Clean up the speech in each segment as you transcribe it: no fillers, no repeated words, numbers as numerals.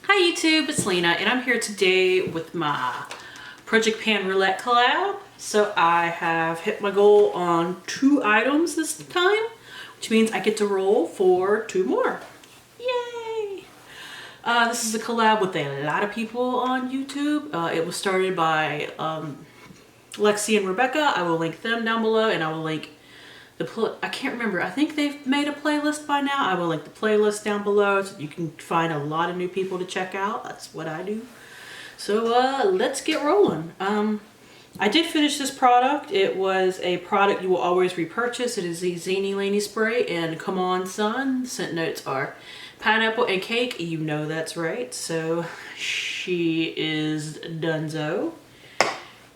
Hi YouTube, it's Lena and I'm here today with my Project Pan Roulette collab. So I have hit my goal on 2 items this time, which means I get to roll for 2 more. Yay! This is a collab with a lot of people on YouTube. It was started by Lexi and Rebecca. I will link them down below, and I will link I can't remember. I think they've made a playlist by now. I will link the playlist down below so you can find a lot of new people to check out. That's what I do. So let's get rolling. I did finish this product. It was a product you will always repurchase. It is the Zany Laney spray, and come on son, scent notes are pineapple and cake. You know that's right. So she is donezo.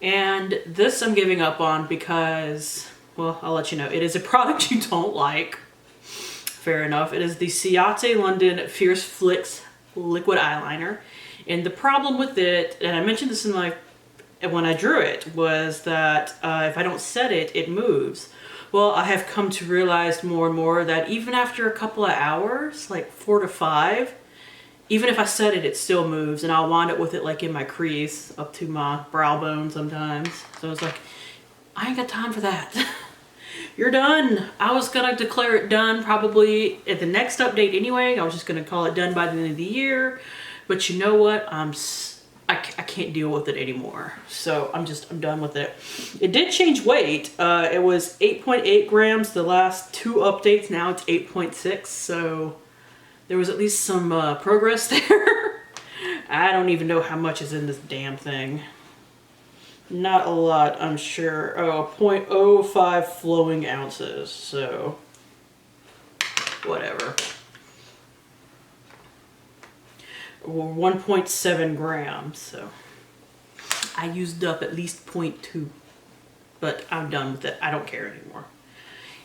And this I'm giving up on because, well, I'll let you know. It is a product you don't like. Fair enough. It is the Ciate London Fierce Flicks Liquid Eyeliner. And the problem with it, and I mentioned this when I drew it, was that if I don't set it, it moves. Well, I have come to realize more and more that even after a couple of hours, like 4 to 5, even if I set it, it still moves, and I'll wind up with it like in my crease up to my brow bone sometimes. So it's like, I ain't got time for that. You're done. I was gonna declare it done probably at the next update anyway. I was just gonna call it done by the end of the year. But you know what? I can't deal with it anymore. So I'm done with it. It did change weight. It was 8.8 grams the last 2 updates. Now it's 8.6. So there was at least some progress there. I don't even know how much is in this damn thing. Not a lot, I'm sure. Oh, 0.05 flowing ounces, so whatever. 1.7 grams, so I used up at least 0.2, but I'm done with it. I don't care anymore.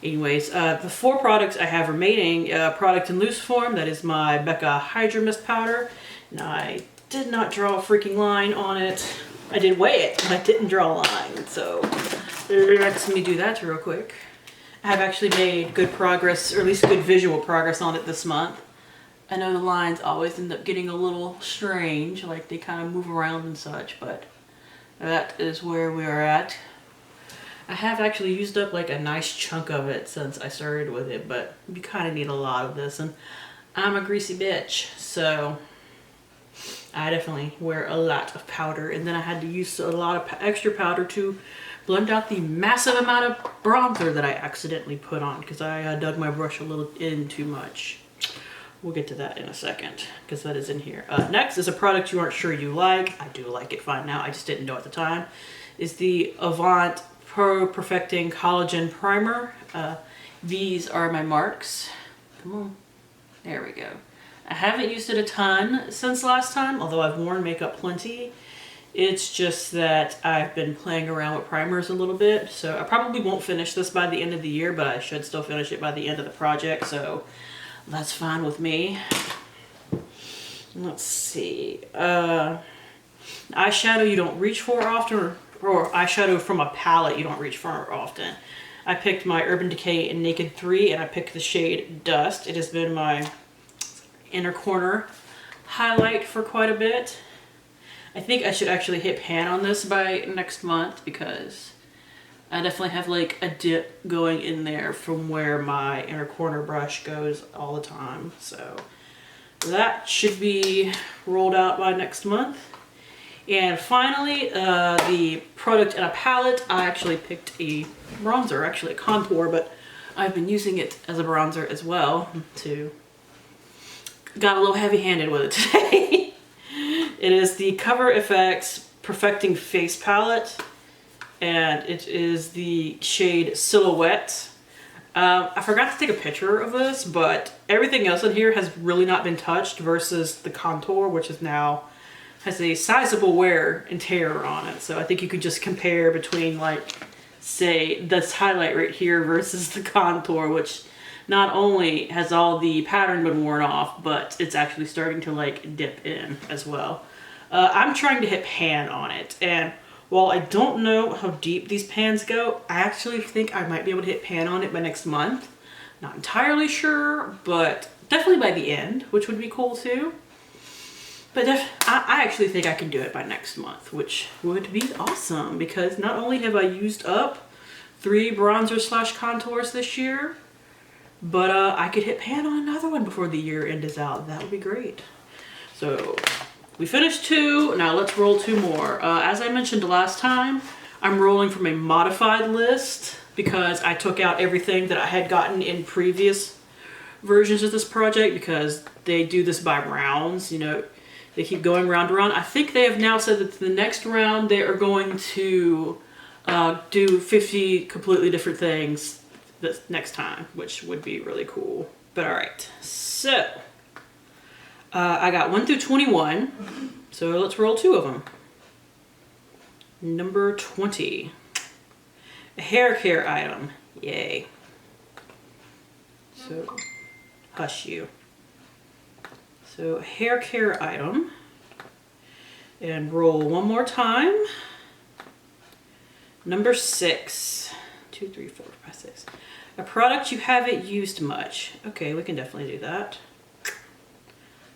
Anyways, the 4 products I have remaining, product in loose form, that is my Becca Hydra Mist Powder. Now, I did not draw a freaking line on it. I did weigh it, but I didn't draw a line, so let me do that real quick. I have actually made good progress, or at least good visual progress on it this month. I know the lines always end up getting a little strange, like they kind of move around and such, but that is where we are at. I have actually used up like a nice chunk of it since I started with it, but you kind of need a lot of this, and I'm a greasy bitch, so I definitely wear a lot of powder, and then I had to use a lot of extra powder to blend out the massive amount of bronzer that I accidentally put on because I dug my brush a little in too much. We'll get to that in a second because that is in here. Next is a product you aren't sure you like. I do like it fine now. I just didn't know at the time. Is the Avant Pro Perfecting Collagen Primer. These are my marks. Come on. There we go. I haven't used it a ton since last time, although I've worn makeup plenty. It's just that I've been playing around with primers a little bit, so I probably won't finish this by the end of the year, but I should still finish it by the end of the project, so that's fine with me. Let's see. Eyeshadow you don't reach for often, or eyeshadow from a palette you don't reach for often. I picked my Urban Decay Naked 3, and I picked the shade Dust. It has been my inner corner highlight for quite a bit. I think I should actually hit pan on this by next month because I definitely have like a dip going in there from where my inner corner brush goes all the time. So that should be rolled out by next month. And finally, the product in a palette, I actually picked a bronzer, actually a contour, but I've been using it as a bronzer as well to got a little heavy-handed with it today. It is the Cover FX Perfecting Face Palette, and it is the shade Silhouette. I forgot to take a picture of this, but everything else in here has really not been touched versus the contour, which is now has a sizable wear and tear on it. So I think you could just compare between, like, say, this highlight right here versus the contour, which not only has all the pattern been worn off, but it's actually starting to like dip in as well. I'm trying to hit pan on it, and while I don't know how deep these pans go, I actually think I might be able to hit pan on it by next month. Not entirely sure, but definitely by the end, which would be cool too. But I actually think I can do it by next month, which would be awesome because not only have I used up 3 bronzers / contours this year, but I could hit pan on another one before the year end is out. That would be great. So we finished 2, now let's roll 2 more. As I mentioned last time, I'm rolling from a modified list because I took out everything that I had gotten in previous versions of this project because they do this by rounds, you know. They keep going round and round. I think they have now said that the next round they are going to do 50 completely different things this next time, which would be really cool. But all right, so I got 1 through 21. So let's roll 2 of them. Number 20, a hair care item. Yay. So, hush you. So, hair care item. And roll 1 more time. Number 6. 2, 3, 4, 5, 6. A product you haven't used much. Okay, we can definitely do that.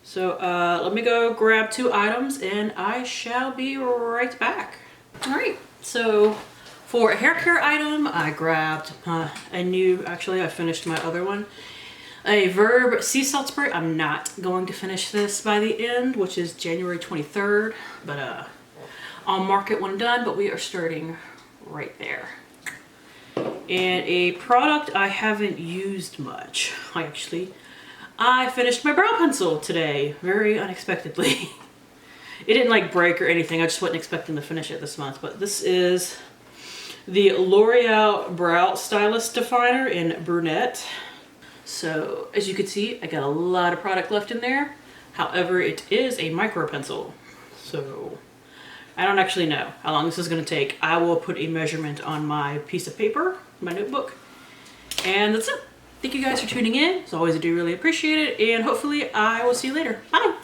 So, let me go grab 2 items and I shall be right back. All right, so for a hair care item, I grabbed actually I finished my other one. A Verb sea salt spray. I'm not going to finish this by the end, which is January 23rd, but I'll mark it when I'm done, but we are starting right there. And a product I haven't used much. I finished my brow pencil today, very unexpectedly. It didn't like break or anything, I just wasn't expecting to finish it this month, but this is the L'Oreal Brow Stylist Definer in Brunette. So as you can see, I got a lot of product left in there. However, it is a micro pencil. So I don't actually know how long this is going to take. I will put a measurement on my piece of paper, my notebook. And that's it. Thank you guys for tuning in. As always, I do really appreciate it. And hopefully I will see you later. Bye.